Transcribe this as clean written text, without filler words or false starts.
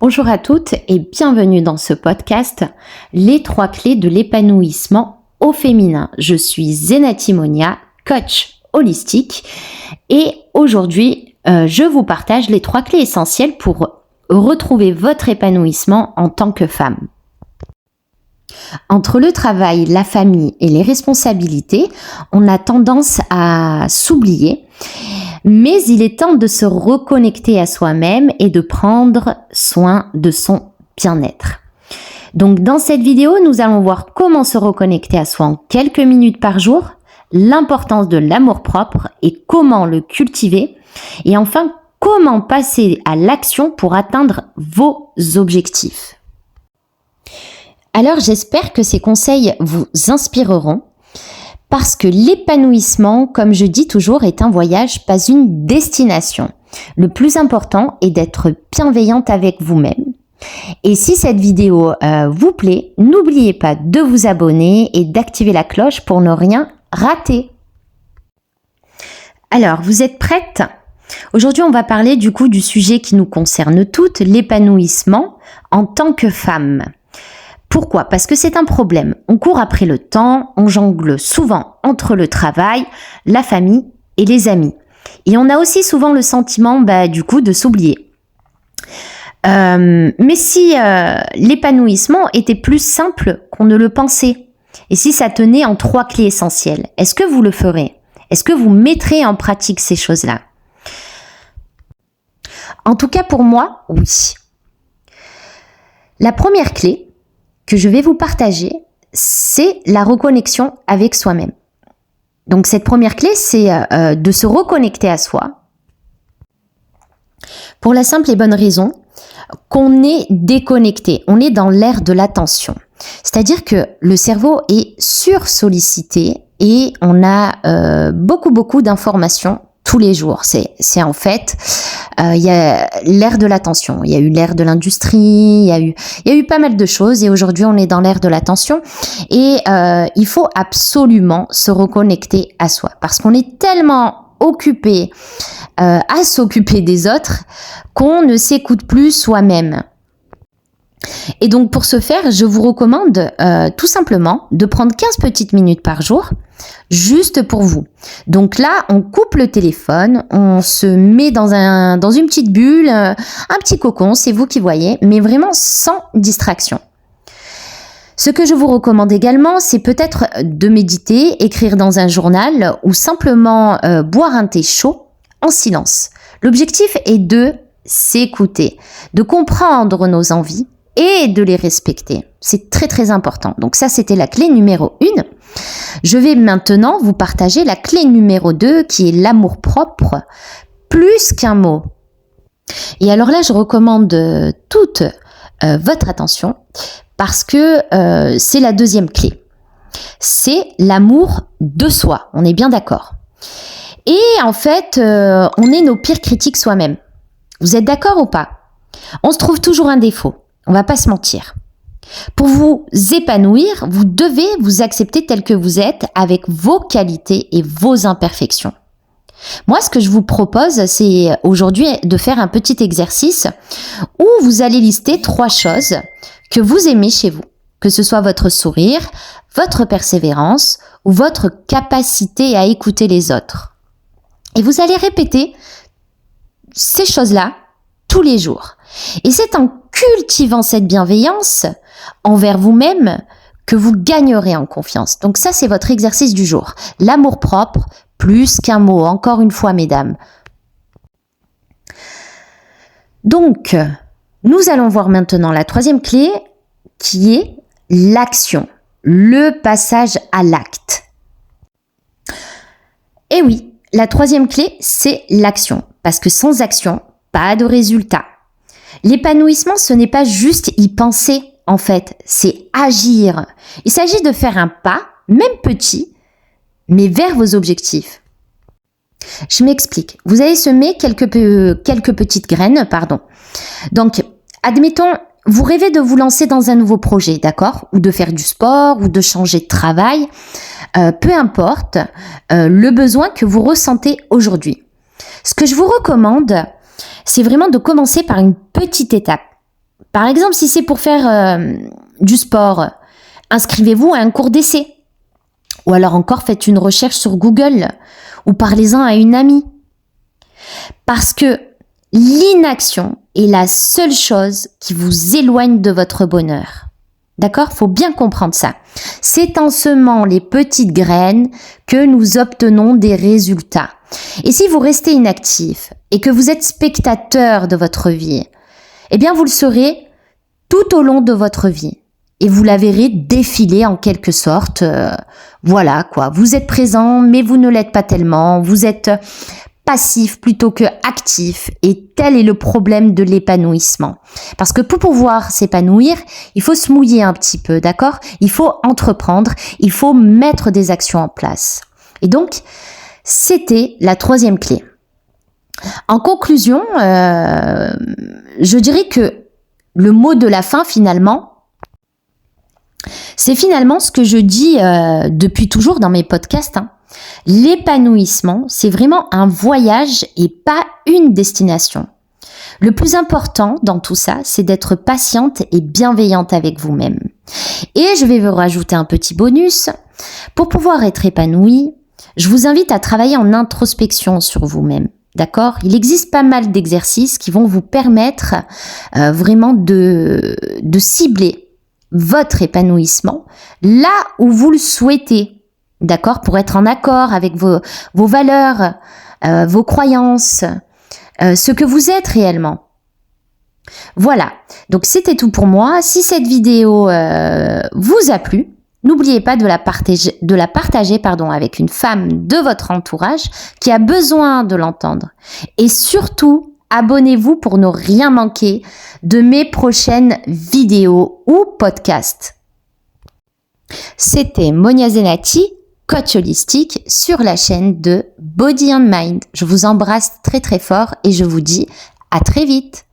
Bonjour à toutes et bienvenue dans ce podcast Les 3 clés de l'épanouissement au féminin. Je suis Zenati Monia, coach holistique et aujourd'hui je vous partage les 3 clés essentielles pour retrouver votre épanouissement en tant que femme. Entre le travail, la famille et les responsabilités, on a tendance à s'oublier. Mais il est temps de se reconnecter à soi-même et de prendre soin de son bien-être. Donc dans cette vidéo, nous allons voir comment se reconnecter à soi en quelques minutes par jour, l'importance de l'amour-propre et comment le cultiver, et enfin comment passer à l'action pour atteindre vos objectifs. Alors j'espère que ces conseils vous inspireront. Parce que l'épanouissement, comme je dis toujours, est un voyage, pas une destination. Le plus important est d'être bienveillante avec vous-même. Et si cette vidéo vous plaît, n'oubliez pas de vous abonner et d'activer la cloche pour ne rien rater. Alors, vous êtes prêtes ? Aujourd'hui, on va parler du sujet qui nous concerne toutes, l'épanouissement en tant que femme. Pourquoi ? Parce que c'est un problème. On court après le temps, on jongle souvent entre le travail, la famille et les amis. Et on a aussi souvent le sentiment de s'oublier. Mais si l'épanouissement était plus simple qu'on ne le pensait, et si ça tenait en 3 clés essentielles, est-ce que vous le ferez ? Est-ce que vous mettrez en pratique ces choses-là ? En tout cas pour moi, oui. La première clé que je vais vous partager, c'est la reconnexion avec soi-même. Donc cette première clé, c'est de se reconnecter à soi pour la simple et bonne raison qu'on est déconnecté, on est dans l'ère de l'attention. C'est-à-dire que le cerveau est sursollicité et on a beaucoup d'informations tous les jours. C'est en fait, il y a l'ère de l'attention, il y a eu l'ère de l'industrie, il y a eu pas mal de choses et aujourd'hui on est dans l'ère de l'attention et il faut absolument se reconnecter à soi parce qu'on est tellement occupé à s'occuper des autres qu'on ne s'écoute plus soi-même. Et donc pour ce faire, je vous recommande tout simplement de prendre 15 petites minutes par jour juste pour vous. Donc là, on coupe le téléphone, on se met dans une petite bulle, un petit cocon, c'est vous qui voyez, mais vraiment sans distraction. Ce que je vous recommande également, c'est peut-être de méditer, écrire dans un journal ou simplement boire un thé chaud en silence. L'objectif est de s'écouter, de comprendre nos envies et de les respecter. C'est très important. Donc ça, c'était la clé numéro 1. Je vais maintenant vous partager la clé numéro 2 qui est l'amour-propre, plus qu'un mot. Et alors là, je recommande toute votre attention parce que c'est la deuxième clé. C'est l'amour de soi. On est bien d'accord. Et en fait, on est nos pires critiques soi-même. Vous êtes d'accord ou pas ? On se trouve toujours un défaut. On va pas se mentir. Pour vous épanouir, vous devez vous accepter tel que vous êtes avec vos qualités et vos imperfections. Moi, ce que je vous propose, c'est aujourd'hui de faire un petit exercice où vous allez lister 3 choses que vous aimez chez vous. Que ce soit votre sourire, votre persévérance ou votre capacité à écouter les autres. Et vous allez répéter ces choses-là tous les jours. Et c'est en cultivant cette bienveillance envers vous-même que vous gagnerez en confiance. Donc ça, c'est votre exercice du jour. L'amour-propre, plus qu'un mot. Encore une fois, mesdames. Donc, nous allons voir maintenant la 3e clé qui est l'action. Le passage à l'acte. Et oui, la 3e clé, c'est l'action. Parce que sans action, pas de résultat. L'épanouissement, ce n'est pas juste y penser, en fait, c'est agir. Il s'agit de faire un pas, même petit, mais vers vos objectifs. Je m'explique. Vous allez semer quelques petites graines, Donc, admettons, vous rêvez de vous lancer dans un nouveau projet, d'accord ? Ou de faire du sport, ou de changer de travail. Peu importe le besoin que vous ressentez aujourd'hui. Ce que je vous recommande, c'est vraiment de commencer par une petite étape. Par exemple, si c'est pour faire du sport, inscrivez-vous à un cours d'essai. Ou alors encore, faites une recherche sur Google ou parlez-en à une amie. Parce que l'inaction est la seule chose qui vous éloigne de votre bonheur. D'accord ? Faut bien comprendre ça. C'est en semant les petites graines que nous obtenons des résultats. Et si vous restez inactif et que vous êtes spectateur de votre vie, eh bien vous le serez tout au long de votre vie. Et vous la verrez défiler en quelque sorte. Voilà quoi. Vous êtes présent, mais vous ne l'êtes pas tellement. Vous êtes passif plutôt que actif, et tel est le problème de l'épanouissement. Parce que pour pouvoir s'épanouir, il faut se mouiller un petit peu, d'accord ? Il faut entreprendre, il faut mettre des actions en place. Et donc, c'était la 3e clé. En conclusion, je dirais que le mot de la fin finalement, c'est finalement ce que je dis depuis toujours dans mes podcasts, L'épanouissement, c'est vraiment un voyage et pas une destination. Le plus important dans tout ça, c'est d'être patiente et bienveillante avec vous-même. Et je vais vous rajouter un petit bonus. Pour pouvoir être épanoui, je vous invite à travailler en introspection sur vous-même. D'accord ? Il existe pas mal d'exercices qui vont vous permettre vraiment de cibler votre épanouissement là où vous le souhaitez. D'accord, pour être en accord avec vos valeurs, vos croyances, ce que vous êtes réellement. Voilà, donc c'était tout pour moi. Si cette vidéo vous a plu, n'oubliez pas de la partager avec une femme de votre entourage qui a besoin de l'entendre. Et surtout, abonnez-vous pour ne rien manquer de mes prochaines vidéos ou podcasts. C'était Monia Zenati, coach holistique sur la chaîne de Body and Mind. Je vous embrasse très très fort et je vous dis à très vite.